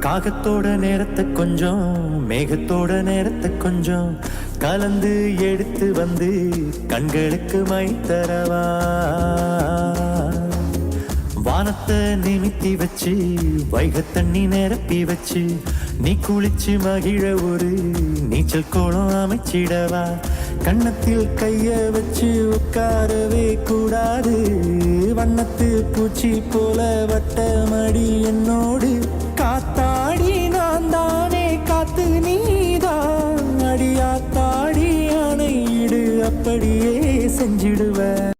காகத்தோட நேரத்தை கொஞ்சம் மேகத்தோட நேரத்தை கொஞ்சம் கலந்து எடுத்து வந்து கண்களுக்கு மை தரவா. வானத்தை நிமித்தி வச்சு வைக தண்ணி நிரப்பி வச்சு நீ குளிச்சு மகிழ ஒரு நீச்சல் கோலம் அமைச்சிடவா. கன்னத்தில் கைய வச்சு உட்காரவே கூடாது, வண்ணத்து பூச்சி போல வட்டமடி என்னோடு. காத்தாடி நான் தானே காத்து நீதான் அடியாத்தாடி அணையிடு, அப்படியே செஞ்சிடுவேன்.